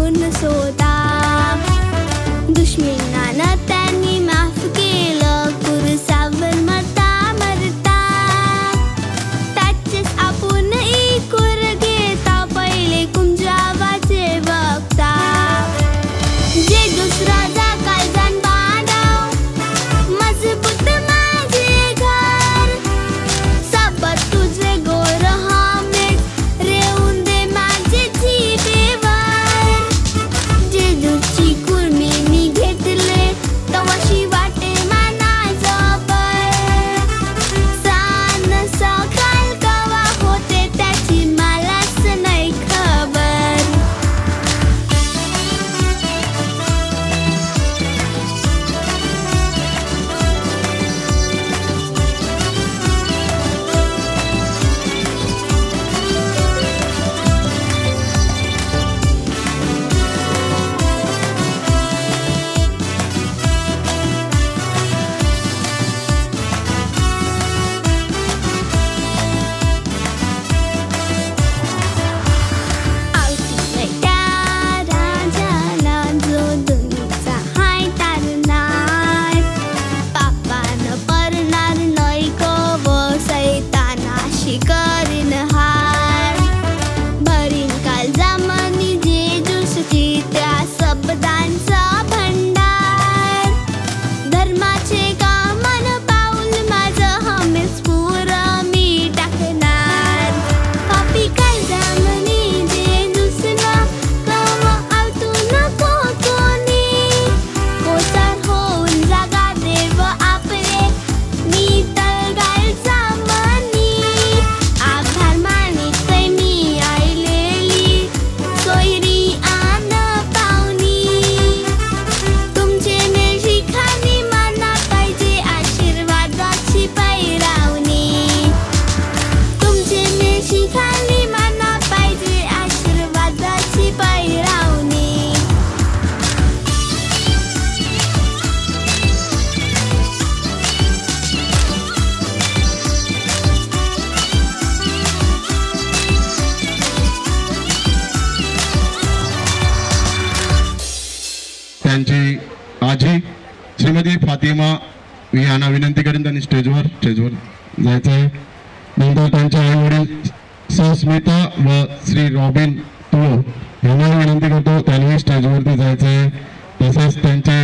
गुण सोता दुश्मनांना त्यांनी माफ केलं कुरसावर मरता मरता त्याचेच आपण इकूर घेता पहिले कुंजावाचे बघता जे दुसरा जाकाल जाण बांधाव मजबूत माझे घर सबत तुझे गोर हामेत रेवून दे माझे जिभेवर जे दुची कुर्मी मी घेतले तवाशी वाटे माना जबर सान सकाळ कवा होते त्याची मलाच नाही खबर त्यांची आजी श्रीमती फातिमा यांना विनंती करेन त्यांनी स्टेजवर जायचं आहे। नंतर त्यांचे आई वडील स्मिता व श्री रॉबिन तुळो यांना विनंती करतो त्यांनी स्टेजवरती जायचं आहे। तसेच त्यांचे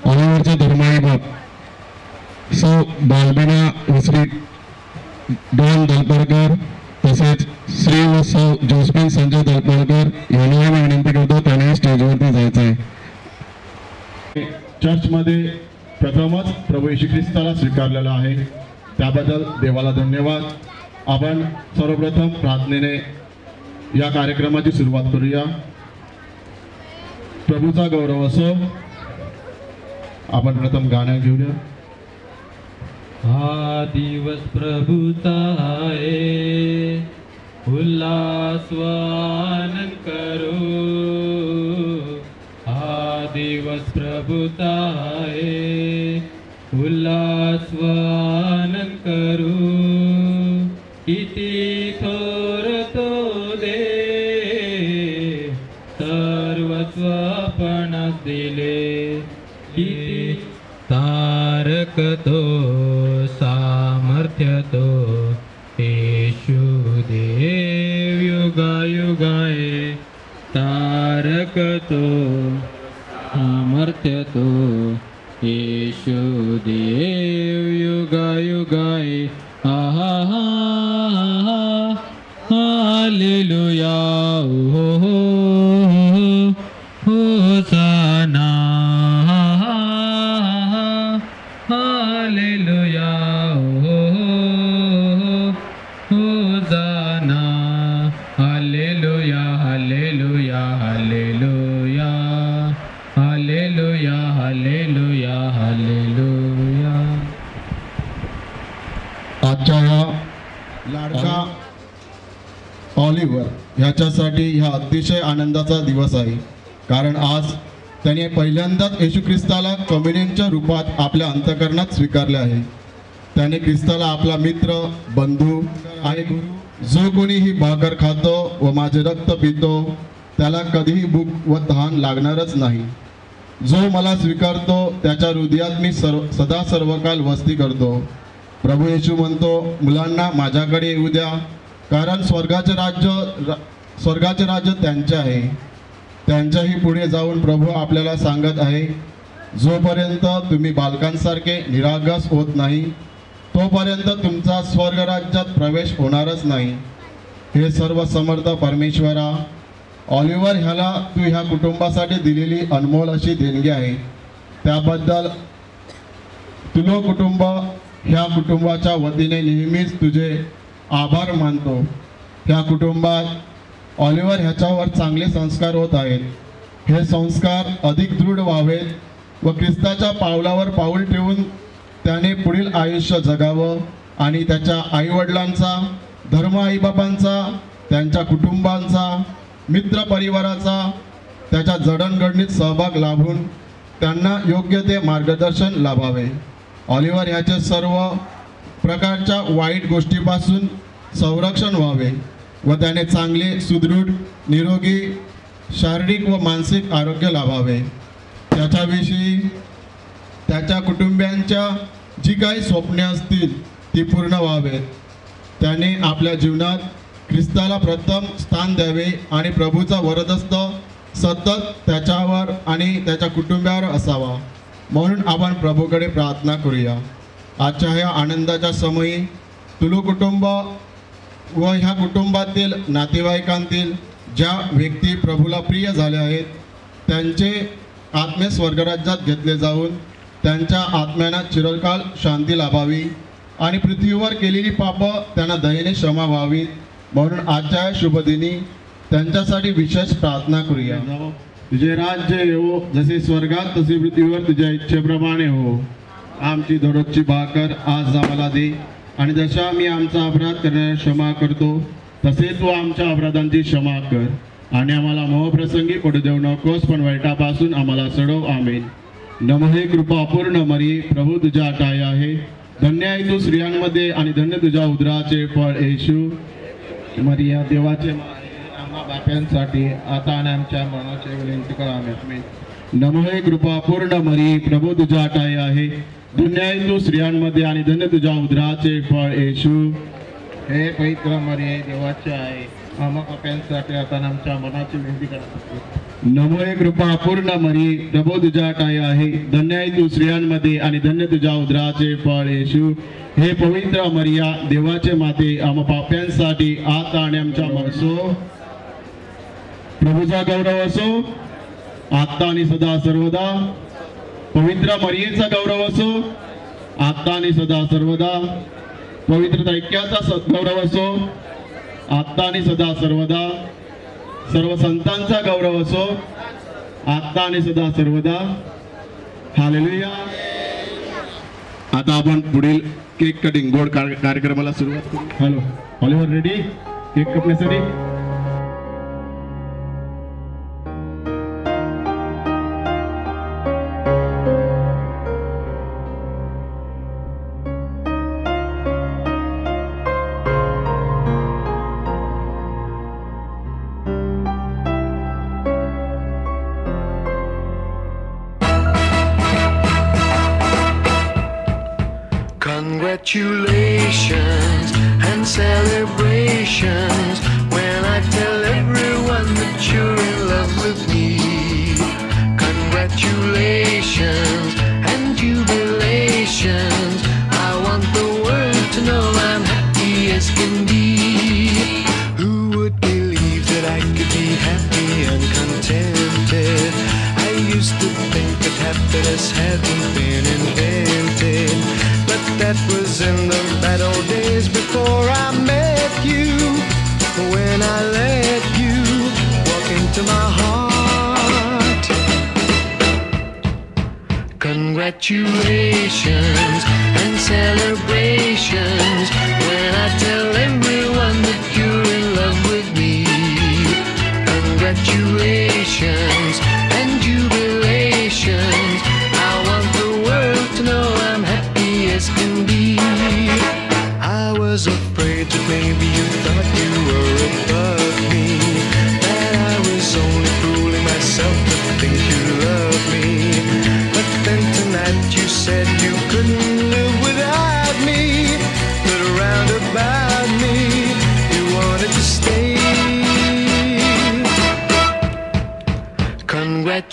अलीवरचे धर्माई बाप सौ बालबिना व श्री डॉन दलपरकर तसेच श्री व सौ जोस्मिन संजय दलपरकर यांना विनंती करतो त्यांनी स्टेजवरती जायचं आहे। चर्चमध्ये प्रथमच प्रभू येशू ख्रिस्ताला स्वीकारलेला आहे त्याबद्दल देवाला धन्यवाद। आपण सर्वप्रथम प्रार्थनेने या कार्यक्रमाची सुरुवात करूया। प्रभूचा गौरव असो। आपण प्रथम गाणं घेऊया। हा दिवस प्रभूचा आहे उल्हास व आनंद करो हा दिवस प्रभूचा आहे उल्हास व आनंद करो किती थोर तो दे सर्वस्व आपणास दिले किती तारक तो सामर्थ्य तो येशू देव युगायुगाए तारक तो सामर्थ्य तो येशू देव युगायुगाए आहा हालेलुया हो होसाना हालेलुया हो होसाना हालेलुया हालेलुया हालेलुया हालेलुया हालेलुया हालेलुया। आजच्या या लाडका ऑलिव्हर ह्याच्यासाठी हा अतिशय आनंदाचा दिवस आहे कारण आज त्याने पहिल्यांदाच येशू ख्रिस्ताला कम्युनियनच्या रूपात आपल्या अंतःकरणात स्वीकारले आहे। त्याने ख्रिस्ताला आपला मित्र बंधू आणि गुरु जो कोणीही भाकर खातो व माझे रक्त पितो त्याला कधीही भूक व तहान लागणारच नाही. जो मला स्वीकारतो त्याच्या हृदयात मी सदा सर्वकाल वस्ती करतो. प्रभू येशू म्हणतो, मुलांना माझ्याकडे येऊ द्या, कारण स्वर्गाचे राज्य त्यांचे आहे. त्यांच्याही पुढे जाऊन प्रभू आपल्याला सांगत आहे, जोपर्यंत तुम्ही बालकांसारखे निरागस होत नाही तोपर्यंत तुमचा स्वर्गराज्यात प्रवेश होणारच नाही. हे सर्व समर्थ परमेश्वरा, ऑलिव्हर ह्याला तू ह्या कुटुंबासाठी दिलेली अनमोल अशी देणगी आहे, त्याबद्दल तुलो कुटुंब ह्या कुटुंबाच्या वतीने नेहमीच तुझे आभार मानतो. ह्या कुटुंबात ऑलिव्हर ह्याच्यावर चांगले संस्कार होत आहेत. हे संस्कार अधिक दृढ व्हावेत व ख्रिस्ताच्या पावलावर पाऊल ठेवून त्याने पुढील आयुष्य जगावं आणि त्याच्या आईवडिलांचा, धर्म आईबापांचा, त्यांच्या कुटुंबांचा, मित्र परिवाराचा त्याच्या जडणघडणीत सहभाग लाभून त्यांना योग्य ते मार्गदर्शन लाभावे. ऑलिव्हर ह्याचे सर्व प्रकारच्या वाईट गोष्टीपासून संरक्षण व्हावे व त्याने चांगले, सुदृढ, निरोगी शारीरिक व मानसिक आरोग्य लाभावे. त्याच्याविषयी त्याच्या कुटुंबियांच्या जी काही स्वप्ने असतील ती पूर्ण व्हावेत. त्याने आपल्या जीवनात ख्रिस्ताला प्रथम स्थान द्यावे आणि प्रभूचा वरदहस्त सतत त्याच्यावर आणि त्याच्या कुटुंबावर असावा. म्हणून आपण प्रभूकडे प्रार्थना करूया. आजच्या ह्या आनंदाच्या समयी तुलू कुटुंब व ह्या कुटुंबातील नातेवाईकांतील ज्या व्यक्ती प्रभूला प्रिय झाल्या आहेत त्यांचे आत्मे स्वर्गराज्यात घेतले जाऊन त्यांच्या आत्म्यांना चिरकाल शांती लाभावी आणि पृथ्वीवर केलेली पापं त्यांना दयेने क्षमा व्हावी. म्हणून आजच्या शुभदिनी त्यांच्यासाठी विशेष प्रार्थना करूया. तुझे राज्य येवो, जसे स्वर्गात तसे पृथ्वीवर तुझ्या इच्छेप्रमाणे हो. आमची दररोजची भाकर आज आम्हाला दे, आणि जशा आम्ही आमचा अपराध करणाऱ्या क्षमा करतो तसे तू आमच्या अपराधांची क्षमा कर, आणि आम्हाला मोहप्रसंगी पडू देऊ नकोस, पण वाईटापासून आम्हाला सोडव. आमेन. नमः कृपा पूर्ण मरी, प्रभू तुझ्या ठाई आहे. धन्य आहे तू स्त्रियांमध्ये आणि धन्य तुझ्या उदराचे फळ येशू. मरिया देवाचे आम्हा बाप्यांसाठी आता आणि आमच्या मनाचे विनंती करा. आमेन. नमः कृपा पूर्ण मरी, प्रभू तुझ्या ठाई आहे. धन्य आहे तू स्त्रियांमध्ये आणि धन्य तुझ्या उदराचे फळ येशू. हे पवित्र मरिये देवाचे आहे, आम्हा बाप्यांसाठी आता आणि आमच्या मनाची विनंती करा. नमः कृपा पूर्ण मरी, प्रभू तुझ्या ठाई आहे. धन्य आहे तू स्त्रियांमध्ये आणि धन्य तुझ्या उदराचे फळ येशू. हे पवित्र मरिया देवाचे माते, आम्हा पाप्यांसाठी आता आणि आमच्या असो. प्रभूचा गौरव असो आता आणि सदा सर्वदा. पवित्र मरियेचा गौरव असो आता आणि सदा सर्वदा. पवित्र ऐक्याचा गौरव असो आता आणि सदा सर्वदा. सर्व संतांचा गौरव असो आता आणि सदा सर्वदा. हालेलुया. आता आपण पुढील केक कटिंग गोड कार्यक्रमाला सुरुवात करू. हॅलो ऑलिव्हर, रेडी केक कापण्यासाठी? Congratulations and celebrations when I tell everyone that you're in love with me. Congratulations and jubilations, I want the world to know I'm happy as can be. Who would believe that I could be happy and contented? I used to think that happiness hadn't been invented, but that was in the bad old days before I met you. When I let you walk into my heart. Congratulations and celebrations when I tell everyone that you're in love with me. Congratulations and jubilations, I want the world to know I'm happy as can be. I was afraid that maybe you thought you were above me, that I was only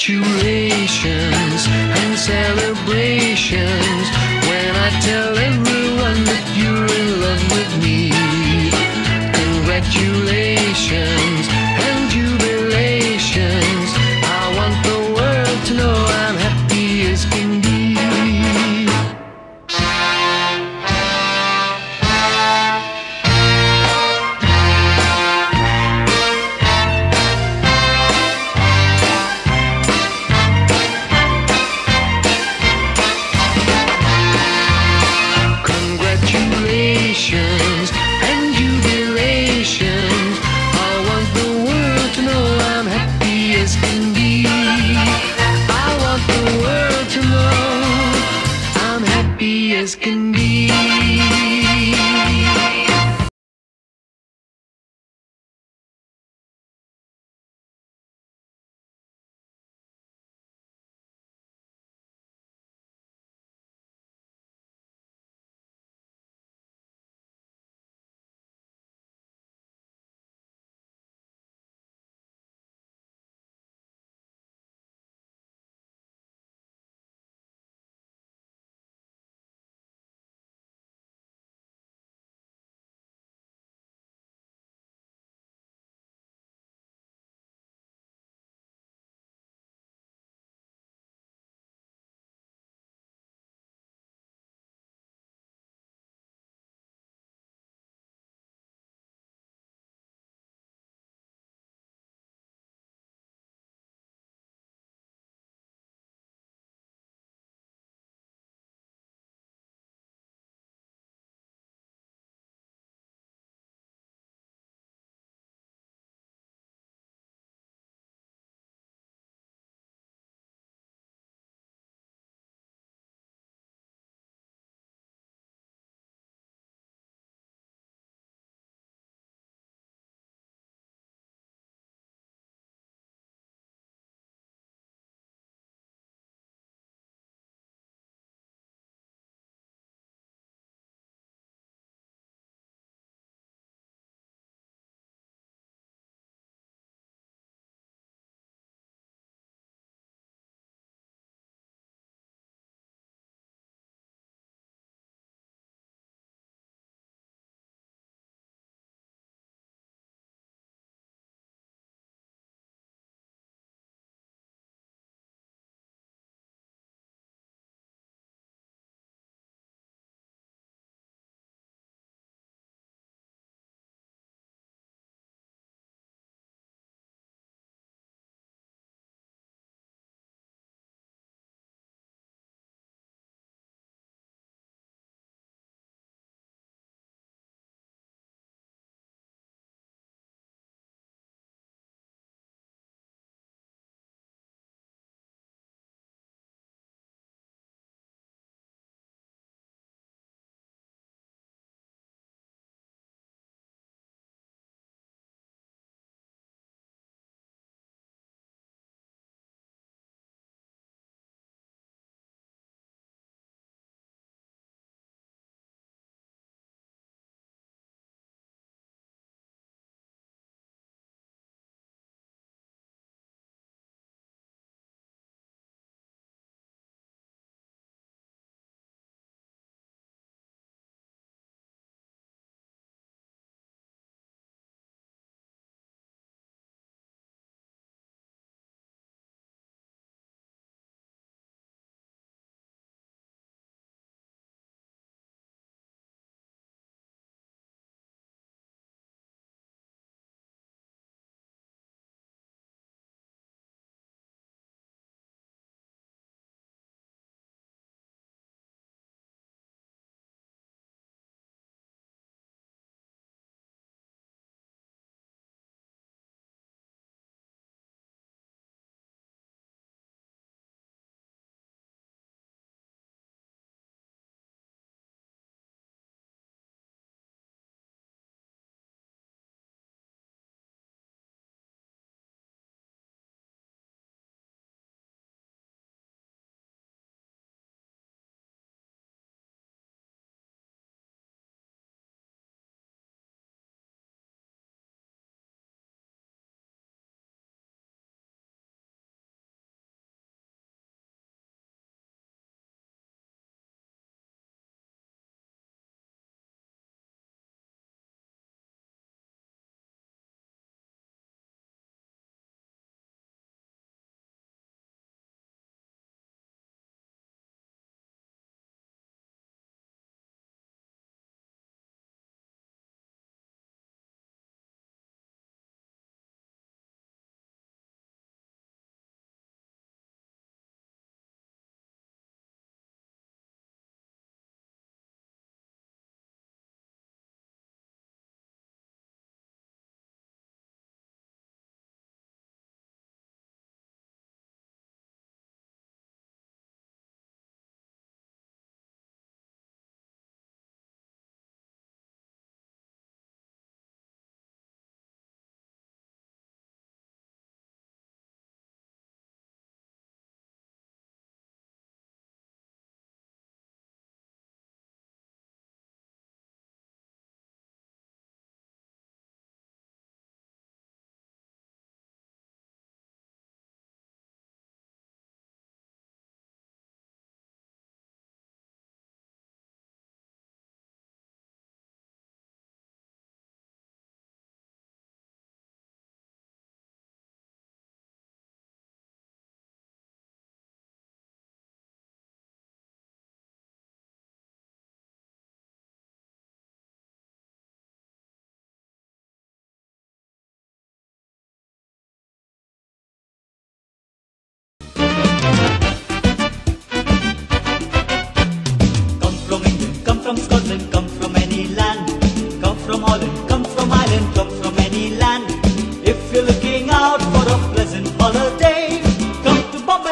congratulations and celebrations when I tell everyone that you're in love with me. Congratulations and jubilations. I want the world to know I'm happy as can be. Congratulations and jubilations. I want the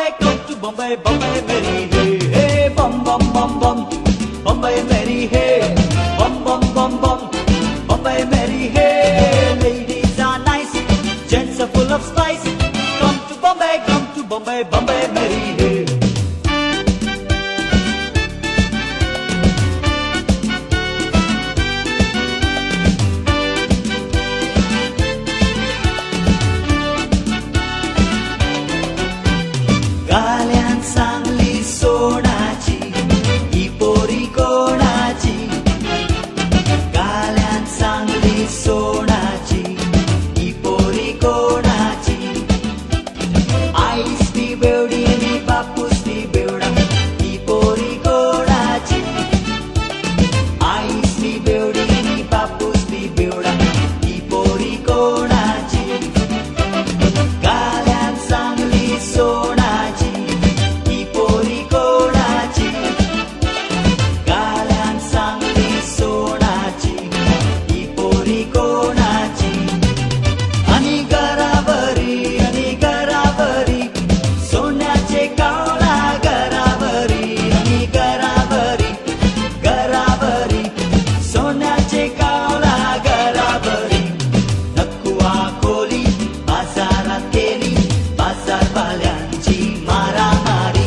Bombay, come to Bombay, Bombay Mary, hey, hey, bum bum bum bum, Bombay Mary, hey, bum bum bum bum, Bombay Mary, hey. Ladies are nice, gents are full of spice. Come to Bombay, Bombay Mary, hey. गाल्यान सांगली सोनाची ही पोरी कोणाची गाल्यान सांगली सोनाची ही पोरी कोणाची आईस ती बेवडी आणि बापूस ती बेवडा ही पोरी कोणाची आईस ती बेवडी आणि बापूस ती बेवडा ही पोरी कोणाची गाल्यान सांगली सोनाची ही पोरी कोणाची गाल्यान सांगली सोनाची ही पोरी कोणाची आणि घरावरी सोन्याचे कावळा घरावरी आणि घरावरी सोन्याचे कावळा घरावरी नकुआ खोली बाजारात केली बाजारवाल्यांची मारामारी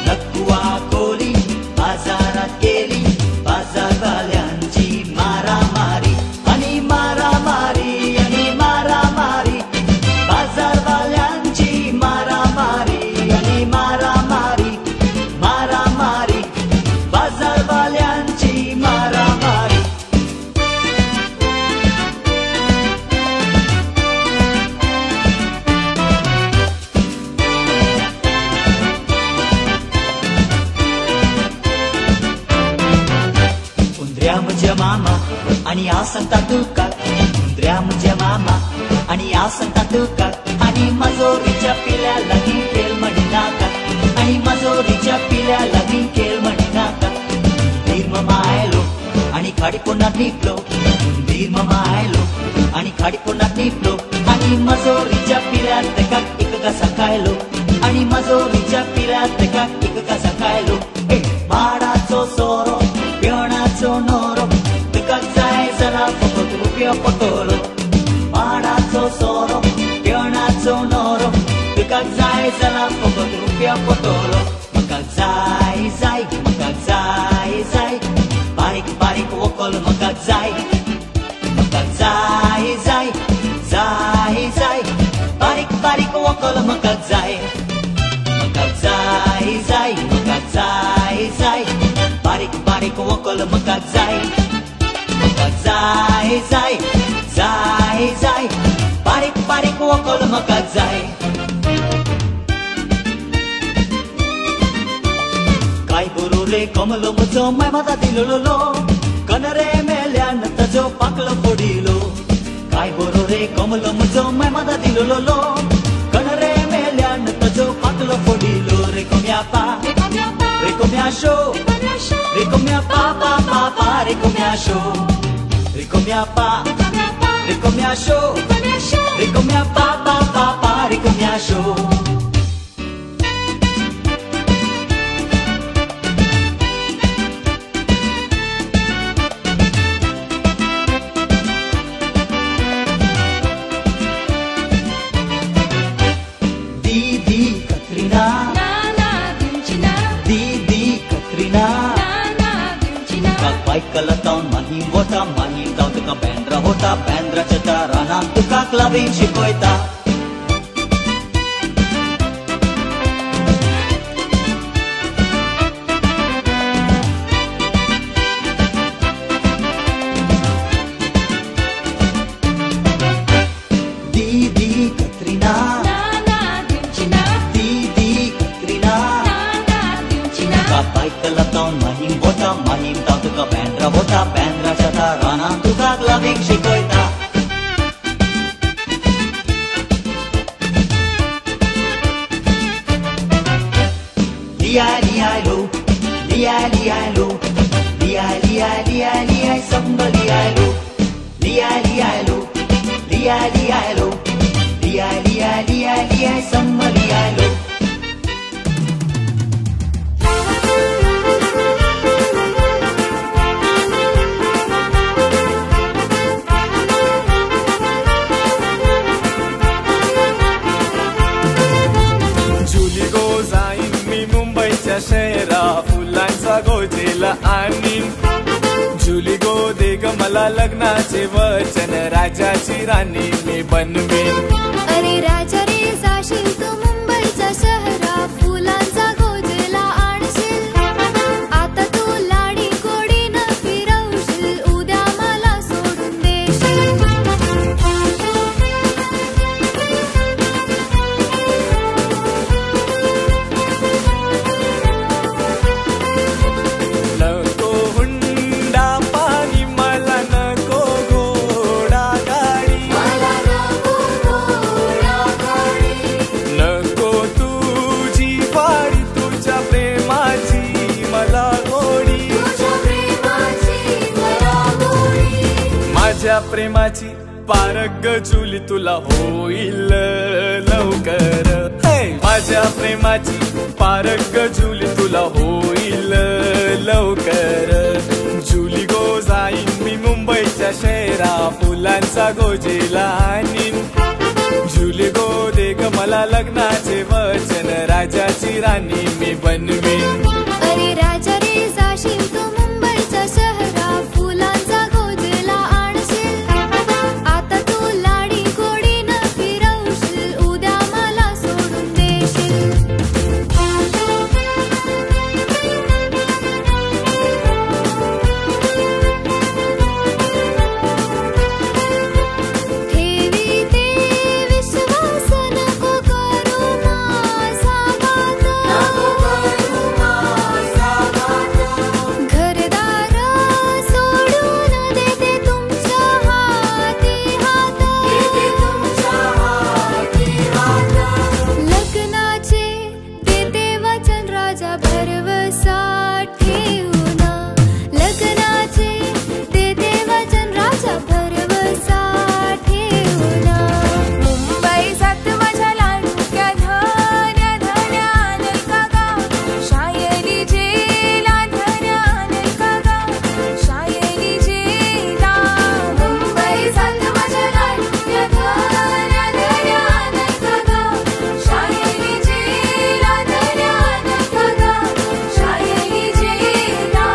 नकुआ खोली बाजारात केली बाजारवाल्यांची मारामारी आणि मारामारी बाजारवाल्यांची मारामारी आणि मारामारी बाजारवाल्यांची मारामारी उंदऱ्या म्हणजे मामा आणि आ सांगता तुका उंदऱ्या म्हणजे मामा आणि आ सांगता तुका आणि मजोरीच्या पिल्या लागीं खेळ म्हणी नाका आणि मजोरीच्या पिल्या लागीं खेळ म्हणी नाका धीर मामा आयलो आणि खाडी पोनात निपलो धीर मामा आयलो आणि खाडी पोनात निपलो आणि मजोरीच्या पिल्या तेका एक घासा खायलो आणि मजोरीच्या पिल्या तेका एक घासा खायलो माडाचो सोरो पिवणाचो नोरो तुका जाय जाल्यार फकत रुपया पटोलो माडाचो सोरो पिवणाचो नोरो तुका जाय जाल्यार फकत रुपया पटोलो म्हाका जाय जाय बारीक बारीक वकल म्हाका जाय बारीक बारीक वकल म्हाका जाय बारीक बारीक वकल म्हाका जाय बारीक बारीक वकल म्हाका जाय काय बरो रे कमलो म्हजो माय माता दिलोलो कनरे मेल्यान ताजो पाकलो फोडिलो काय बरो रे कमलो म्हजो माय माता दिलोलो कनरे मेल्यान ताजो पाकलो फोडिलो रे कोम्या पा रे कोम्या शो रे कोम्या पा पा पा पा रे कोम्या शो रे कोम्या पा रे कोम्या शो रे कोम्या पा पा पा पा रे कोम्या शो दीदी कतरीना बायकला तावन माहीम वता माहीम जावन तुका बँड्रा वता बँड्राच्या दारांत तुका क्लबिंग शिकयता दीदी कतरीना बायकला तावन माहीम वता माहीम जावन तुका बँड्रा वता बँड्राच्या दारांत तुका क्लबिंग शिकयता लियालो लियालो लिया संग लियालो लियालो लिया संग लियालो मुंबईच्या शहरा फुलांचा गोजेला आणि जुली गो दे ग मला लग्नाचे वचन राजाची राणी मी बनवीन. अरे राजा रे जाशील तू मुंबईच्या शहरा फुलांचा गोजेला आणशील. आता तू लाडी गोडीनं फिरवशील उद्या मला सोडून देशील. नको हुंडा पाणी मला नको घोडा गाडी. नको तुझी वाडी तुझ्या प्रेमाची मला गोडी. माझ्या प्रेमाची पारग जुली तुला होईल लवकर. माझ्या प्रेमाची पारग जुली तुला होईल लवकर. जुली गो जाईन मी मुंबईच्या शहरा फुलांचा गोजेला आणीन. जुली गो दे ग मला लग्नाचे वचन राजाची राणी मी बनवीन. अरे राजा रे जाशील तू मुंबईच्या शहरा फुलांचा गोजेला आणशील. आता तू लाडी गोडीनं फिरवशील उद्या मला सोडून देशील. ठेवी ते विश्वास नको करू माझा घात. घरदार सोडून देते तुमच्या हाती हात. लग्नाचे देते वचन राजा भरवसा ठेवून. लग्नाचे देते वचन राजा भरवसा ठेवून. मुंबई जात माझ्या लाडक्या धन्या धन्या आणल का गा. शायरी जेला धन्या आणल का गा. शायरी जेला. मुंबई जात माझ्या लाडक्या धन्या धन्या आणल का गा. शायरी जेला धन्या आणल का गा. शायरी जेला.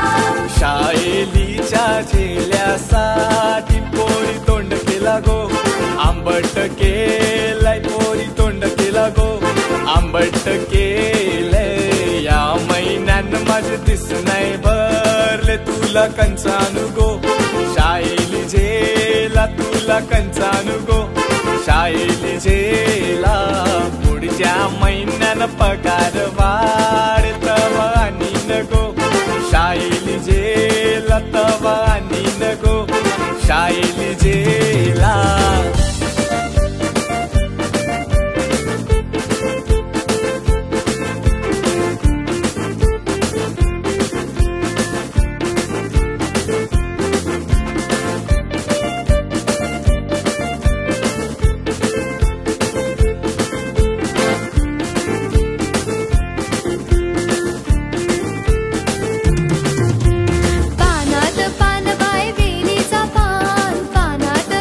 शायलीच्या झेल्यासाठी पोरी तोंड केला गो. आंबट केलाय पोरी तोंड केला गो. आंबट केलंय या महिन्यानं माझं दिस नाही भरले तुला कंचानु गो. शायली झेला तुला कंचानु गो. शायली झेला पुढच्या महिन्यानं पगार वाढतव आणि नको. शायली झेला तव आणि नको. शायली झेला. पानात पान बाय वेलीचा पान. पानात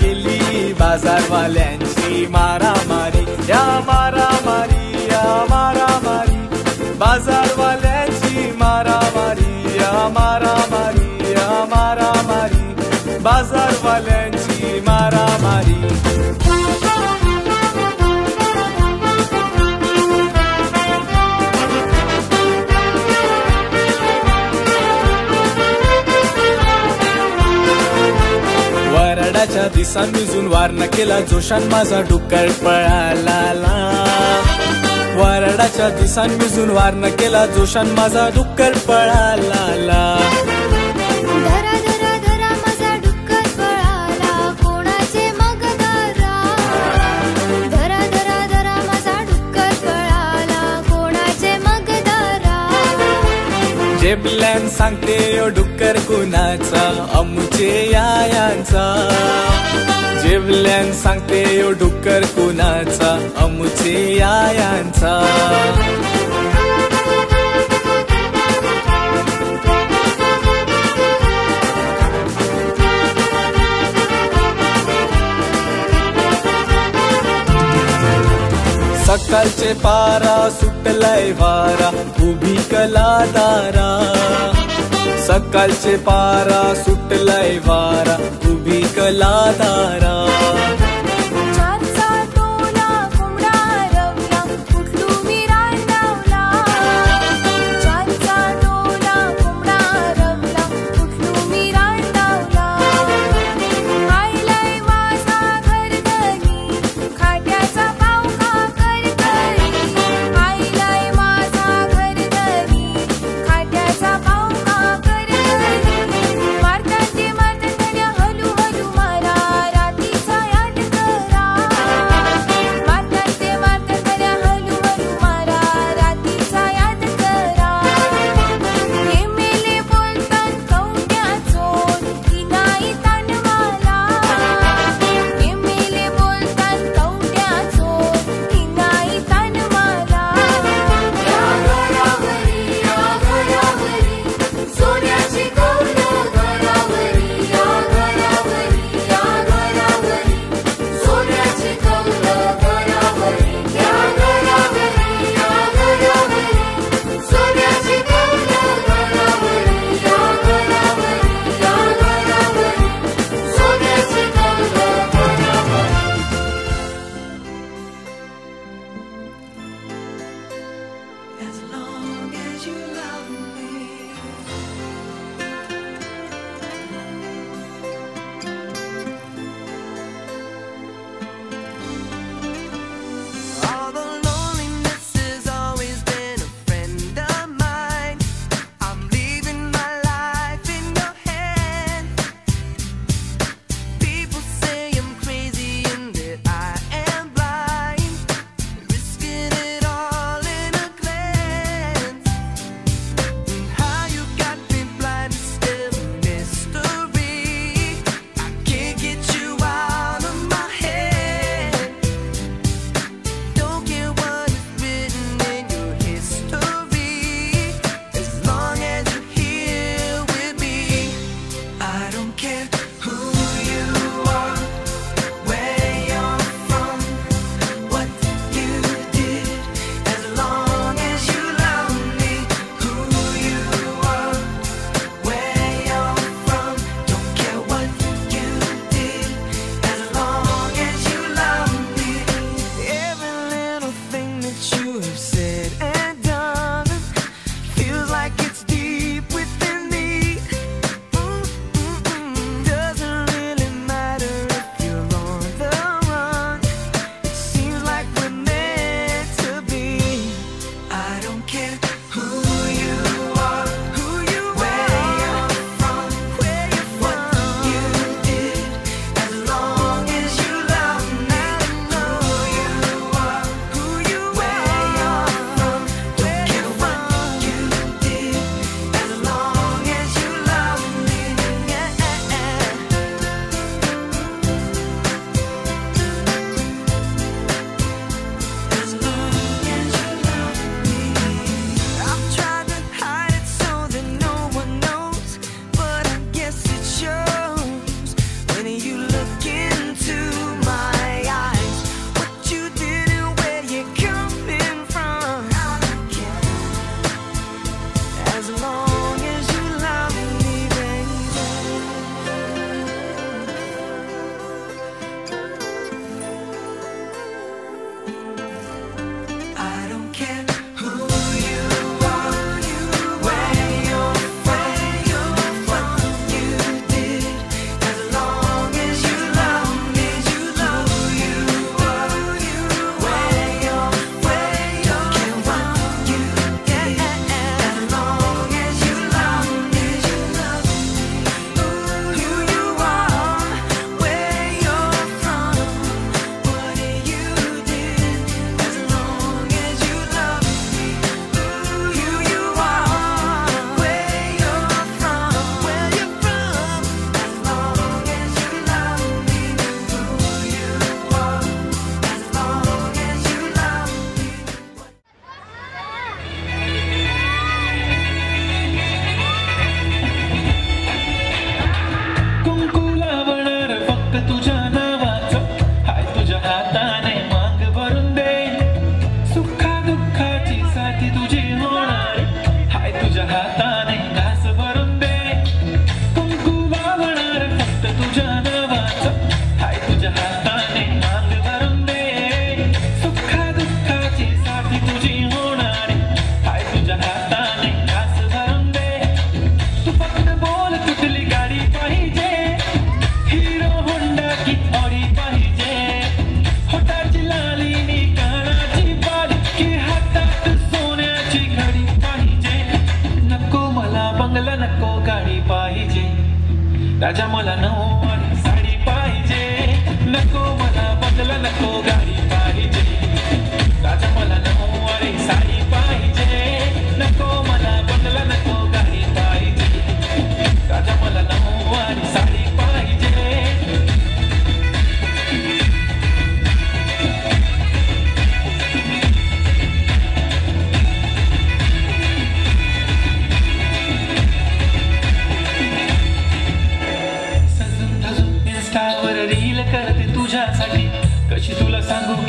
केली बाजारवाल्यांची मारामारी या मारामारी या मारामारी बाजारवाल्यांची मारामारी या मारामारी या मारामारी बाजारवाल्यांची मारामारी वरडाच्या दिसान मिजून वारणा केला जोशान माझा डुक्कर पळाला वरडाच्या दिसान मिजून वारणा केला जोशान माझा डुक्कर पळाला धरा धरा धरा माझा डुक्कर पळाला कोणाचे मग धरा धरा धरा धरा माझा डुक्कर पळाला कोणाचे मग धरा जेबल्यान सांगते ओ डुक्कर कुणाचा अमुचे यायांचा जेबल्यान सांगते ओ डुक्कर कुणाचा अमुचे यायांचा सकाळचे पारा सुटलाय वारा उभी कला दारा सकाळचे पारा सुटलाय वारा उभी कला दारा चारचा टोला कोंबडा रवला कुठलू मी रांडावला चारचा टोला कोंबडा रवला कुठलू मी रांडावला आईलाय माझा घरधनी खाट्याचा पाव खा करकरी आईलाय माझा घरधनी खाट्याचा पाव खा करकरी मारतात ते मारतात हलू हलू मारा रातीचा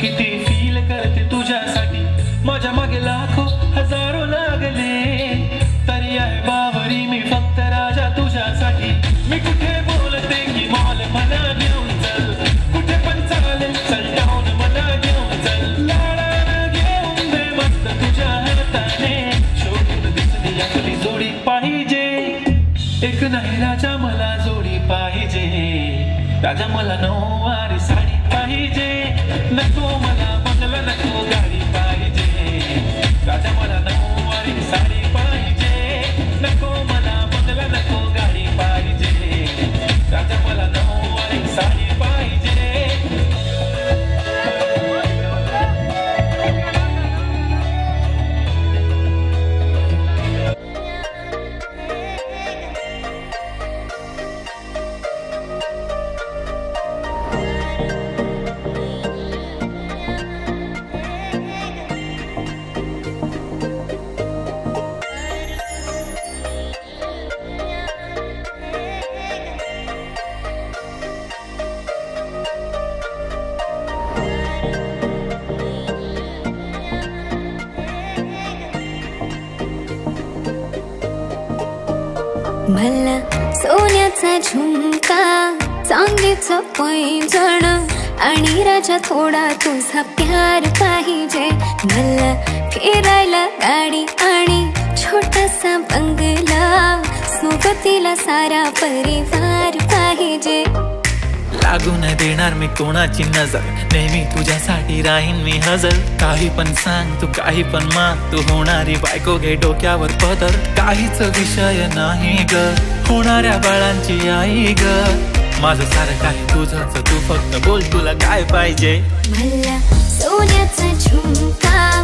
किती फील करते तुझ्यासाठी माझ्या मागे लाखो हजारो लागले तरी आहे बावरी मी फक्त राजा तुझ्यासाठी मी कुठे बोलते की मॉल मला घेऊन चल कुठे पण चालेल चल डाऊन मला घेऊन चल लाडानं घेऊन दे मस्त तुझ्या हाताने शोधून दिसली आपली जोडी पाहिजे एक नाही राजा मला जोडी पाहिजे राजा मला नऊवारी साडी पाहिजे नको मला बंगला नको गाडी पाहिजे राजा मला नऊवारी साडी पाहिजे नको मला बंगला नको गाडी पाहिजे राजा मला नऊवारी साडी पाहिजे मला सोन्याचा झुमका चांदीचं पैंजण आणि राजा थोडा तुझा प्यार पाहिजे मला फिरायला गाडी आणि छोटासा बंगला सोबतीला सारा परिवार पाहिजे लागू नाही देणार मी कोणाची नजर नेहमी तुझ्यासाठी राहीन मी हजर काही पण सांग तू काही पण मान तू होणारी बायको घे डोक्यावर पदर काहीच विषय नाही ग होणाऱ्या बाळांची आई ग माझं सारं काही तुझंच तू फक्त बोल तुला काय पाहिजे मला सोन्याचा झुमका